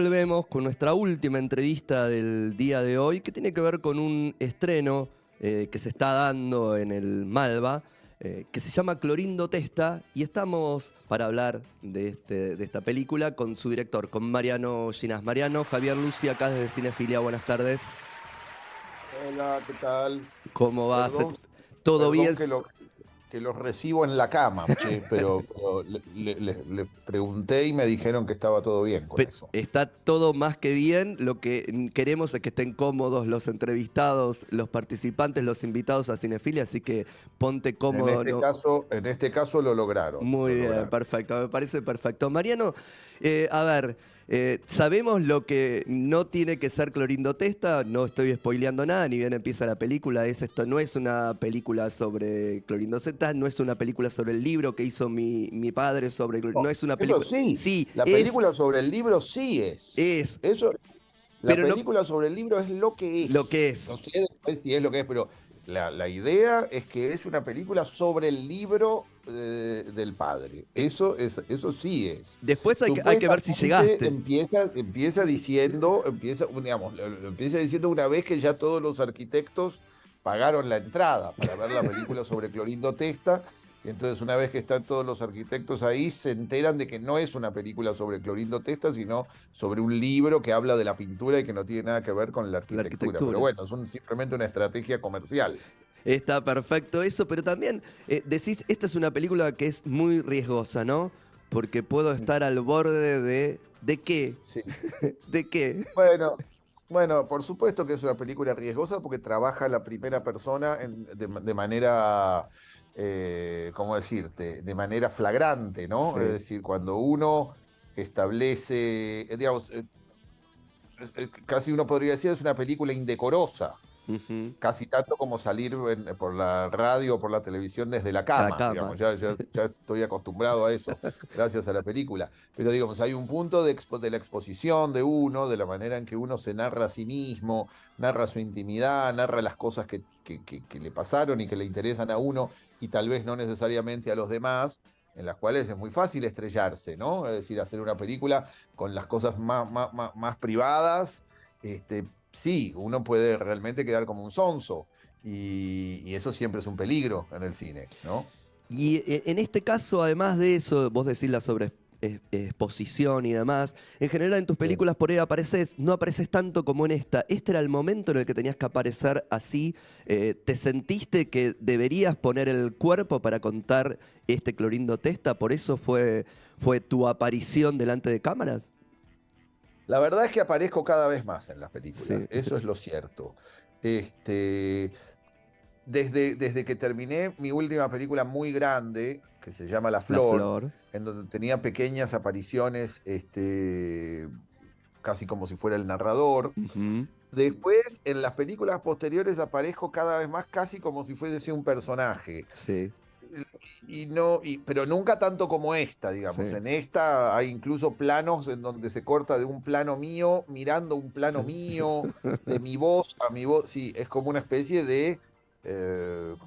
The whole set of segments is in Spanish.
Volvemos con nuestra última entrevista del día de hoy, que tiene que ver con un estreno que se está dando en el Malva, que se llama Clorindo Testa, y estamos para hablar de esta película con su director, con Mariano Ginás. Mariano, Javier Lucy, acá desde Cinefilia, buenas tardes. Hola, ¿qué tal? ¿Cómo va? Perdón, ¿Todo bien? perdón que los recibo en la cama, che, pero le pregunté y me dijeron que estaba todo bien con eso. Está todo más que bien. Lo que queremos es que estén cómodos los entrevistados, los participantes, los invitados a Cinefilia, así que ponte cómodo, ¿no? En este caso lo lograron, Muy lo bien, lograron. perfecto, me parece perfecto. Mariano, a ver, sabemos lo que no tiene que ser Clorindo Testa, no estoy spoileando nada, ni bien empieza la película, esto no es una película sobre Clorindo Testa, no es una película sobre el libro que hizo mi padre sobre... No No, es una eso película... sí, Sí, la película sobre el libro sí es. es, Eso, la pero no película sobre el libro es lo que lo que es. es. No sé después si es lo que es, pero la idea es que es una película sobre el libro del padre. Eso sí es. Después hay que ver si Supuestamente llegaste. empieza diciendo una vez que ya todos los arquitectos pagaron la entrada para ver la película sobre Clorindo Testa. Y entonces, una vez que están todos los arquitectos ahí, se enteran de que no es una película sobre Clorindo Testa, sino sobre un libro que habla de la pintura y que no tiene nada que ver con la La arquitectura. Pero arquitectura. bueno, simplemente una estrategia comercial. Está perfecto eso, pero también decís, esta es una película que es muy riesgosa, ¿no? Porque puedo estar al borde de... ¿De qué? Sí. ¿De qué? Bueno, bueno, por supuesto que es una película riesgosa porque trabaja la primera persona de manera, ¿cómo decirte? De manera flagrante, ¿no? Es Sí. decir, cuando uno establece, casi uno podría decir, es una película indecorosa. Ujú. Casi tanto como salir por la radio o por la televisión desde la La cama, cama. digamos, ya estoy acostumbrado a eso, gracias a la película. Pero digamos, hay un punto de la exposición de uno, de la manera en que uno se narra a sí mismo, narra su intimidad, narra las cosas que le pasaron y que le interesan a uno y tal vez no necesariamente a los demás, en las cuales es muy fácil estrellarse, ¿no? Es decir, hacer una película con las cosas más privadas. Sí, uno puede realmente quedar como un sonso y eso siempre es un peligro en el cine, ¿no? Y en este caso, además de eso, vos decís la sobre exposición y demás, en general en tus Sí. películas por ahí apareces, no apareces tanto como en esta. ¿Este era el momento en el que tenías que aparecer así? ¿Te sentiste que deberías poner el cuerpo para contar este Clorindo Testa? ¿Por eso fue tu aparición delante de cámaras? La verdad es que aparezco cada vez más en las Sí. películas, eso es lo cierto. Este, desde que terminé mi última película muy grande, que se llama La La Flor, flor. en donde tenía pequeñas apariciones, casi como si fuera el narrador. Ujú. Después, en las películas posteriores, aparezco cada vez más casi como si fuese un personaje. Sí, Pero nunca tanto como esta, digamos. sí. En esta hay incluso planos en donde se corta de un plano mío, mirando un plano mío, de mi voz a mi voz. Sí, es como una especie de,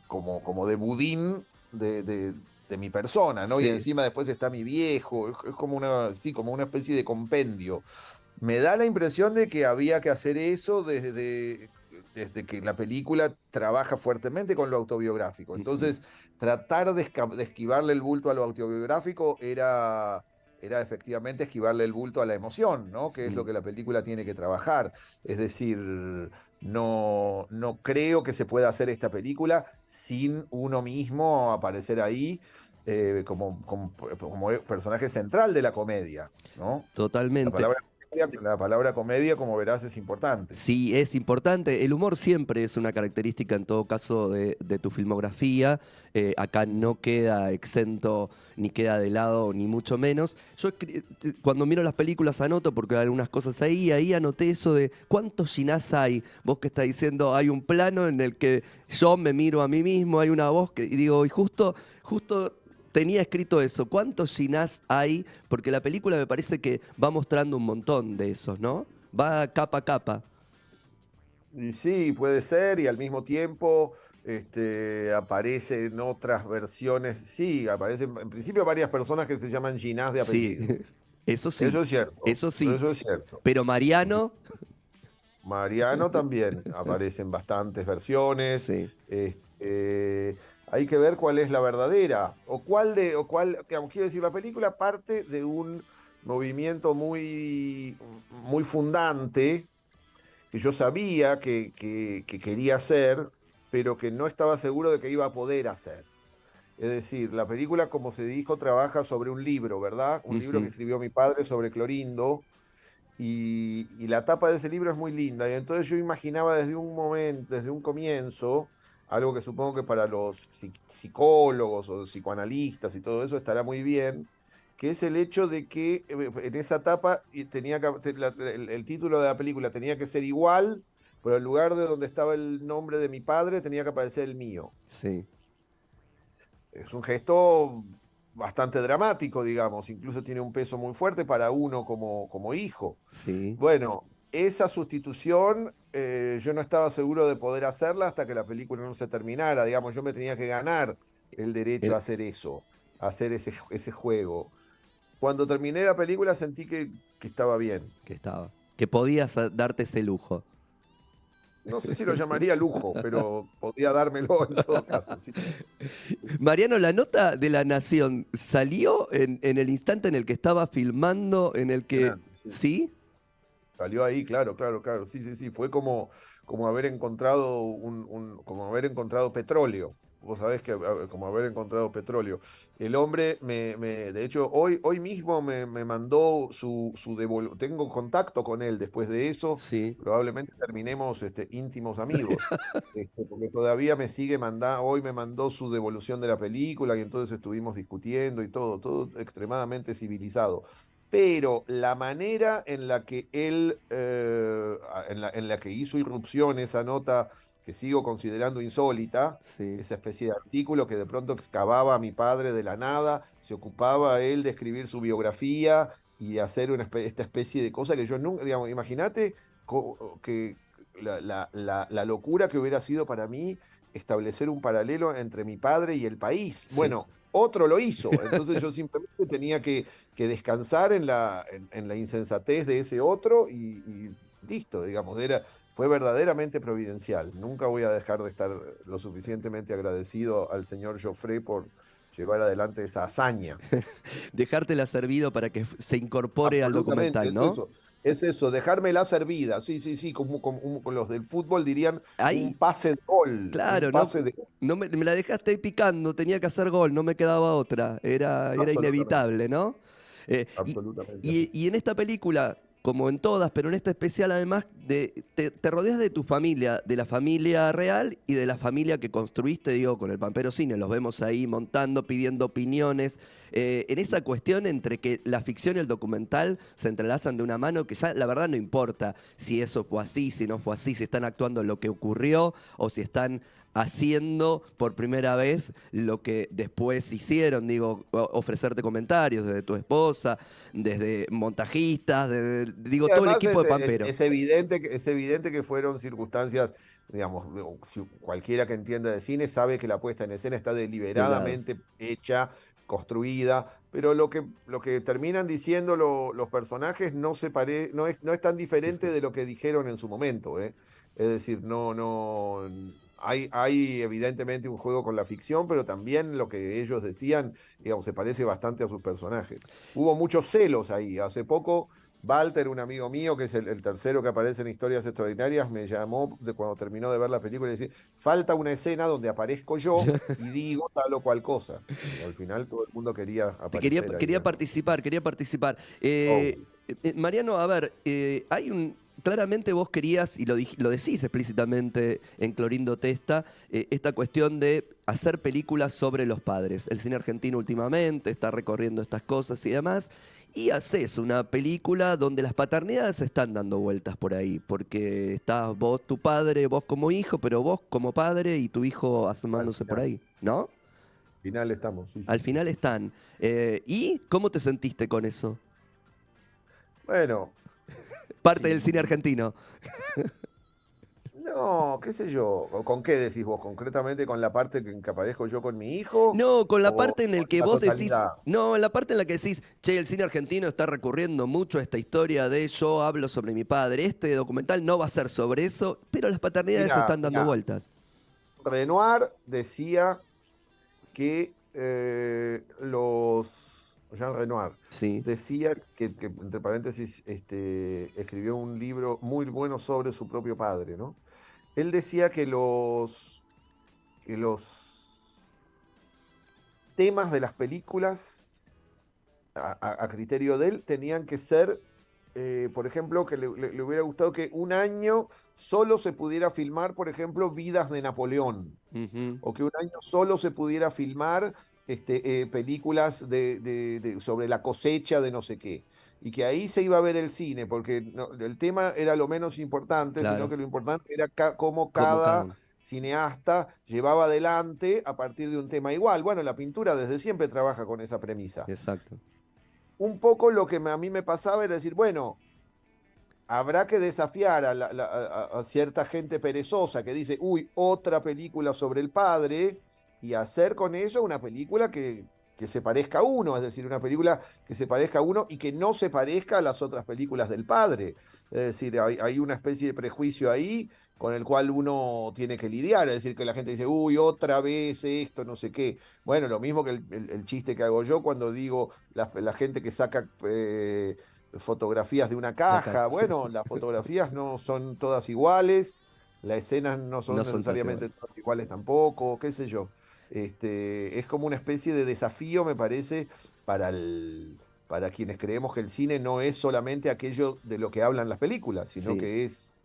como de budín de mi persona, ¿no? Y Sí. encima después está mi viejo, es como una, sí, como una especie de compendio. Me da la impresión de que había que hacer eso desde que la película trabaja fuertemente con lo autobiográfico. Ujú. Entonces, tratar de esquivarle el bulto a lo autobiográfico era efectivamente esquivarle el bulto a la emoción, ¿no? Que es lo Ujú. que la película tiene que trabajar. Es decir, no creo que se pueda hacer esta película sin uno mismo aparecer ahí como personaje central de la comedia, ¿no? La Totalmente. palabra, la palabra comedia, como verás, es importante. Sí, es importante. El humor siempre es una característica, en todo caso, de tu filmografía. Acá no queda exento, ni queda de lado, ni mucho menos. Cuando miro las películas anoto, porque hay algunas cosas ahí anoté eso de cuántos Ginás hay. Vos que estás diciendo, hay un plano en el que yo me miro a mí mismo, hay una voz y digo, y justo tenía escrito eso. ¿Cuántos Ginás hay? Porque la película me parece que va mostrando un montón de esos, ¿no? Va capa a capa. Y sí, puede ser, y al mismo tiempo aparecen otras versiones. Sí, aparecen en principio varias personas que se llaman Ginás de Sí, apellido. Eso sí, Eso es cierto, eso sí. eso es cierto. Pero Mariano, Mariano también aparecen bastantes versiones. sí. Hay que ver cuál es la verdadera. Digamos, quiero decir, la película parte de un movimiento muy fundante que yo sabía que quería hacer, pero que no estaba seguro de que iba a poder hacer. Es decir, la película, como se dijo, trabaja sobre un libro, ¿verdad? Un libro que Ujú. escribió mi padre sobre Clorindo, y la tapa de ese libro es muy linda. Y entonces yo imaginaba desde un momento, desde un comienzo, algo que supongo que para los psicólogos o psicoanalistas y todo eso estará muy bien, que es el hecho de que en esa tapa el título de la película tenía que ser igual, pero en lugar de donde estaba el nombre de mi padre tenía que aparecer el mío. Sí, Es un gesto bastante dramático, digamos, incluso tiene un peso muy fuerte para uno como hijo. sí. Bueno, esa sustitución yo no estaba seguro de poder hacerla hasta que la película no se terminara. Digamos, yo me tenía que ganar el derecho a El- hacer eso, a hacer ese juego. Cuando terminé la película sentí que estaba bien. que estaba. Que podías darte ese lujo. No sé si lo llamaría lujo, pero podía dármelo en todo caso. Sí. Mariano, la nota de La Nación salió en el instante en el que estaba filmando, en el que... Impresionante, sí. ¿Sí? Salió ahí, claro, claro, claro. Sí, sí, sí. Fue como haber encontrado como haber encontrado petróleo. Vos sabés que como haber encontrado petróleo. El hombre de hecho, hoy mismo me mandó su devolución. Tengo contacto con él después de eso. Sí. Probablemente terminemos íntimos amigos. Porque todavía me sigue mandando, hoy me mandó su devolución de la película y entonces estuvimos discutiendo y todo extremadamente civilizado, pero la manera en la que él, en la que hizo irrupción esa nota que sigo considerando insólita, Sí. esa especie de artículo que de pronto excavaba a mi padre de la nada, se ocupaba él de escribir su biografía y de hacer esta especie de cosa que yo nunca, digamos, imagínate que la locura que hubiera sido para mí establecer un paralelo entre mi padre y el país. Sí. Bueno, otro lo hizo, entonces yo simplemente tenía que descansar en la insensatez de ese otro y listo, digamos, fue verdaderamente providencial. Nunca voy a dejar de estar lo suficientemente agradecido al señor Joffre por llevar adelante esa hazaña. Dejártela servido para que se incorpore al Absolutamente, documental, es ¿no? eso. Es eso, dejármela servida. Sí, sí, sí, como los del fútbol dirían un Ahí, pase de gol, un claro, ¿no? pase de gol. No me la dejaste ahí picando, tenía que hacer gol, no me quedaba otra. Era Absolutamente, inevitable, ¿no? Eh, y, absolutamente así. y en esta película, como en todas, pero en esta especial además, te rodeas de tu familia, de la familia real y de la familia que construiste, digo, con el Pampero Cine. Los vemos ahí montando, pidiendo opiniones. En esa cuestión entre que la ficción y el documental se entrelazan de una mano, que ya la verdad no importa si eso fue así, si no fue así, si están actuando lo que ocurrió o si están haciendo por primera vez lo que después hicieron, digo, ofrecerte comentarios desde tu esposa, desde montajistas, digo, Y todo el además equipo de Pampero. es evidente que fueron circunstancias, digamos, cualquiera que entienda de cine sabe que la puesta en escena está Cuidado. deliberadamente hecha, construida, pero lo que terminan diciendo los personajes no es tan diferente de lo que dijeron en su momento, ¿eh? Es decir, hay evidentemente un juego con la ficción, pero también lo que ellos decían, digamos, se parece bastante a sus personajes. Hubo muchos celos ahí. Hace poco Walter, un amigo mío, que es el tercero que aparece en Historias Extraordinarias, me llamó cuando terminó de ver la película y dice, falta una escena donde aparezco yo y digo tal o cual cosa. Y al final todo el mundo quería Te quería, aparecer ahí. quería participar, quería participar. Obvio. Mariano, a ver, hay un. Claramente vos querías, y lo decís explícitamente en Clorindo Testa, esta cuestión de hacer películas sobre los padres. El cine argentino últimamente está recorriendo estas cosas y demás. Y haces una película donde las paternidades están dando vueltas por ahí, porque estás vos, tu padre, vos como hijo, pero vos como padre y tu hijo Al asomándose por final, ahí, ¿no? final estamos, sí, Al sí, sí, final sí, sí, sí. están. ¿Y cómo te sentiste con eso? Bueno, Parte sí. del cine argentino. No, No, qué sé yo. ¿Con qué decís vos? ¿Concretamente con la parte que aparezco yo con mi hijo? No, con la ¿O parte en con el que la vos decís, totalidad? no, en la parte en la que decís, che, el cine argentino está recurriendo mucho a esta historia de yo hablo sobre mi padre. Este documental no va a ser sobre eso, pero las paternidades se Mira, están dando mira, vueltas. Renoir decía que Jean Renoir Sí. decía que, entre paréntesis, escribió un libro muy bueno sobre su propio padre, ¿no? Él decía que los temas de las películas, a criterio de él, tenían que ser, por ejemplo, que le hubiera gustado que un año solo se pudiera filmar, por ejemplo, Vidas de Napoleón, Ujú. o que un año solo se pudiera filmar películas sobre la cosecha de no sé qué. Y que ahí se iba a ver el cine, porque el tema era lo menos importante, sino Claro, que lo importante era cómo como cada cada uno. cineasta llevaba adelante a partir de un tema igual. Bueno, la pintura desde siempre trabaja con esa premisa. Exacto. Un poco lo que a mí me pasaba era decir, bueno, habrá que desafiar a cierta gente perezosa que dice, uy, otra película sobre el padre, y hacer con eso una película que se parezca a uno, es decir, una película que se parezca a uno y que no se parezca a las otras películas del padre. Es decir, hay una especie de prejuicio ahí con el cual uno tiene que lidiar, es decir, que la gente dice, uy, otra vez esto, no sé qué. Bueno, lo mismo que el chiste que hago yo cuando digo la gente que saca fotografías de una La caja. caja. Bueno, las fotografías no son todas iguales, las escenas no son No son todas necesariamente iguales. todas iguales tampoco, qué sé yo. Es como una especie de desafío, me parece, para quienes creemos que el cine no es solamente aquello de lo que hablan las películas, sino Sí. que es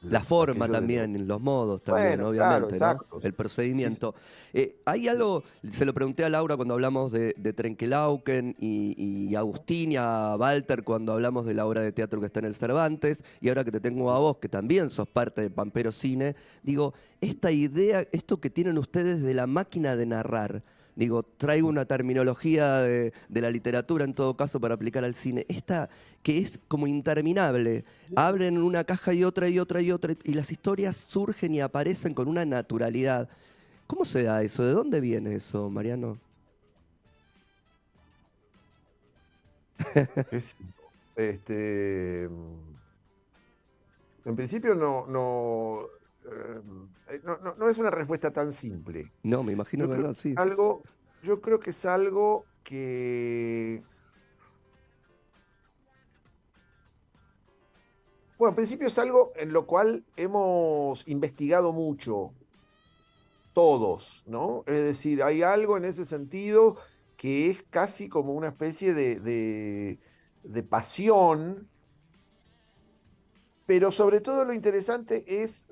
La forma aquello de lo... también, los modos también, Bueno, claro, obviamente, ¿no? exacto. El Sí, sí, procedimiento. Hay sí. algo, se lo pregunté a Laura cuando hablamos de Trenkelauken y a Agustín y a Walter cuando hablamos de la obra de teatro que está en el Cervantes, y ahora que te tengo a vos, que también sos parte de Pampero Cine, digo, esta idea, esto que tienen ustedes de la máquina de narrar, digo, traigo una terminología de la literatura en todo caso para aplicar al cine, esta que es como interminable. Abren una caja y otra y otra y otra y las historias surgen y aparecen con una naturalidad. ¿Cómo se da eso? ¿De dónde viene eso, Mariano? Qué sé yo. En principio no es una respuesta tan simple. No, me imagino Yo que creo no, que es sí. algo, yo creo que es algo que, bueno, en principio es algo en lo cual hemos investigado mucho, todos, ¿no? Es decir, hay algo en ese sentido que es casi como una especie de pasión, pero sobre todo lo interesante es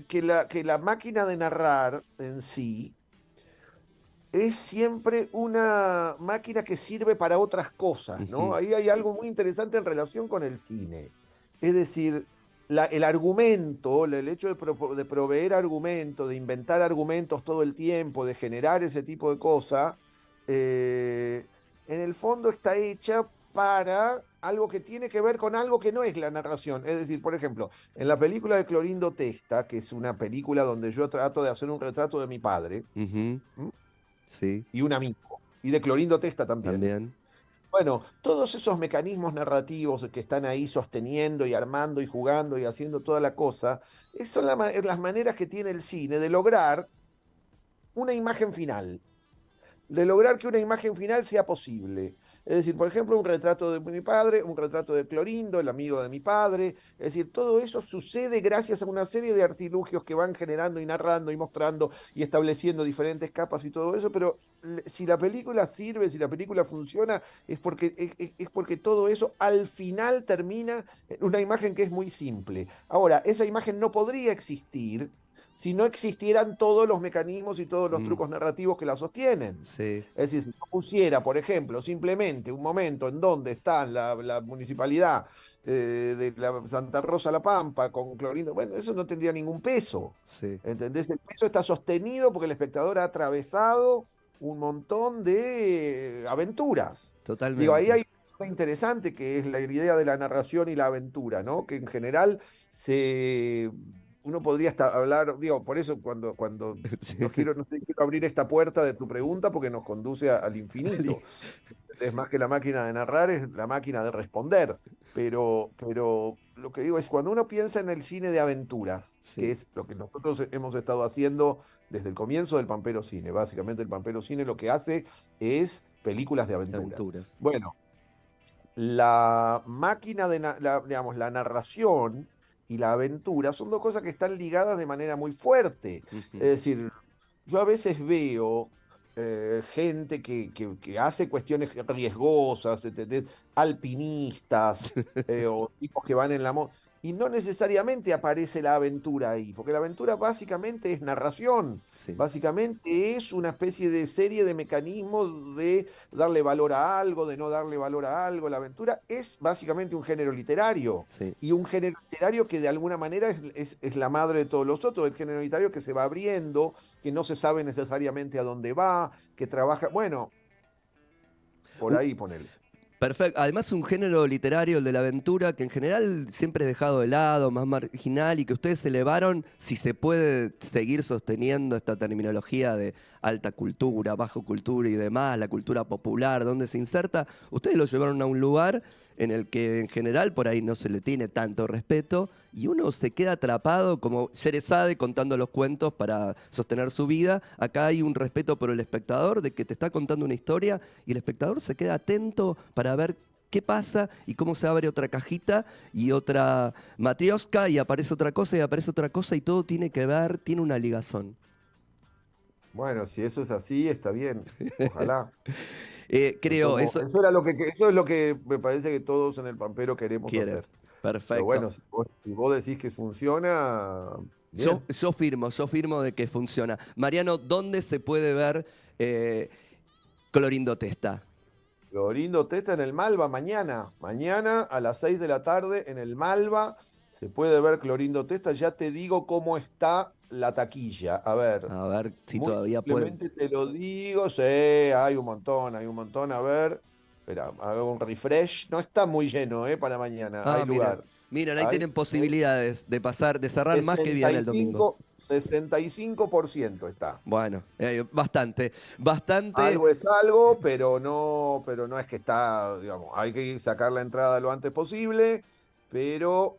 que la máquina de narrar en sí es siempre una máquina que sirve para otras cosas, ¿no? Ujú. Ahí hay algo muy interesante en relación con el cine. Es decir, el argumento, el hecho de proveer argumento, de inventar argumentos todo el tiempo, de generar ese tipo de cosas, eh, en el fondo está hecha para algo que tiene que ver con algo que no es la narración. Es decir, por ejemplo, en la película de Clorindo Testa, que es una película donde yo trato de hacer un retrato de mi padre, Ujú. ¿m? Sí, Y un amigo, y de Clorindo Testa también. también. Bueno, todos esos mecanismos narrativos que están ahí sosteniendo y armando y jugando y haciendo toda la cosa, son las maneras que tiene el cine de lograr una imagen final, de lograr que una imagen final sea posible. Es decir, por ejemplo, un retrato de mi padre, un retrato de Clorindo, el amigo de mi padre. Es decir, todo eso sucede gracias a una serie de artilugios que van generando y narrando y mostrando y estableciendo diferentes capas y todo eso, pero si la película sirve, si la película funciona, es porque todo eso al final termina en una imagen que es muy simple. Ahora, esa imagen no podría existir si no existieran todos los mecanismos y todos los Mm, trucos narrativos que la sostienen. sí, Es decir, si yo pusiera, por ejemplo, simplemente un momento en donde está la municipalidad de la Santa Rosa La Pampa con Clorindo, bueno, eso no tendría ningún peso. sí, ¿Entendés? El peso está sostenido porque el espectador ha atravesado un montón de aventuras. Digo, ahí totalmente. hay una interesante que es la idea de la narración y la aventura, ¿no? Que en general se uno podría hablar, digo, por eso cuando Sí. no quiero abrir esta puerta de tu pregunta porque nos conduce al infinito. Es más que la máquina de narrar, es la máquina de responder. Pero lo que digo es, cuando uno piensa en el cine de aventuras, que Sí, es lo que nosotros hemos estado haciendo desde el comienzo del Pampero Cine, básicamente el Pampero Cine lo que hace es películas de aventuras. aventuras. Bueno, la máquina digamos, la narración y la aventura son dos cosas que están ligadas de manera muy fuerte. Es Ujú. decir, yo a veces veo gente que hace cuestiones riesgosas, ¿entendés? Alpinistas o tipos que van en la moto, y no necesariamente aparece la aventura ahí, porque la aventura básicamente es narración, Sí, básicamente es una especie de serie de mecanismos de darle valor a algo, de no darle valor a algo. La aventura es básicamente un género literario. sí. Y un género literario que de alguna manera es la madre de todos los otros, el género literario que se va abriendo, que no se sabe necesariamente a dónde va, que trabaja, bueno, por Un- ahí ponele. Perfecto. Además, un género literario, el de la aventura, que en general siempre es dejado de lado, más marginal, y que ustedes elevaron, si se puede seguir sosteniendo esta terminología de alta cultura, bajo cultura y demás, la cultura popular, donde se inserta, ustedes lo llevaron a un lugar en el que en general por ahí no se le tiene tanto respeto y uno se queda atrapado como Sherezade contando los cuentos para sostener su vida. Acá hay un respeto por el espectador de que te está contando una historia y el espectador se queda atento para ver qué pasa y cómo se abre otra cajita y otra matrioska y aparece otra cosa y aparece otra cosa y todo tiene que ver, tiene una ligazón. Bueno, si eso es así, está bien. Ojalá. Creo, eso Eso es lo que me parece que todos en el Pampero queremos quieren. hacer. Pero Perfecto. bueno, si vos decís que funciona, Yo, bien. yo firmo de que funciona. Mariano, ¿dónde se puede ver eh, Clorindo Testa? Florindo Testa en el Malva mañana. Mañana a las 6 de la tarde en el Malva se puede ver Clorindo Testa. Ya te digo cómo está la taquilla. A ver, A ver si muy todavía puede. simplemente te lo digo. Sí, hay un montón, hay un montón. A ver, espera, hago un refresh. No está muy lleno, para mañana. Ah, Hay miren. lugar. Miren, ahí Hay tienen posibilidades de pasar, de cerrar más que bien el domingo. 65% está. Bueno, bastante, bastante. Algo es algo, pero no es que está, digamos, hay que sacar la entrada lo antes posible, pero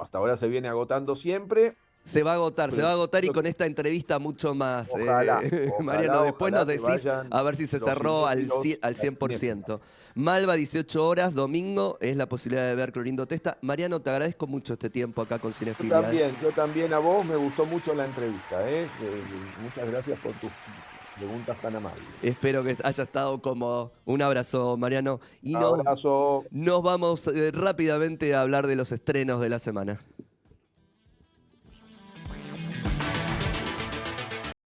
hasta ahora se viene agotando siempre, Se pero va a yo agotar y creo con que esta entrevista mucho más. ojalá, Mariano, ojalá, después nos ojalá que decís vayan a ver si se los cerró cinéfilos al y las cien por cinéfilas. ciento. Malva, 18 horas, domingo, es la posibilidad de ver Clorindo Testa. Mariano, te agradezco mucho este tiempo acá con Cinefilia. Yo también a vos me gustó mucho la entrevista, ¿eh? Muchas gracias por tus preguntas tan amables. Espero que haya estado cómodo. Un abrazo, Mariano. Y Abrazo. nos vamos rápidamente a hablar de los estrenos de la semana.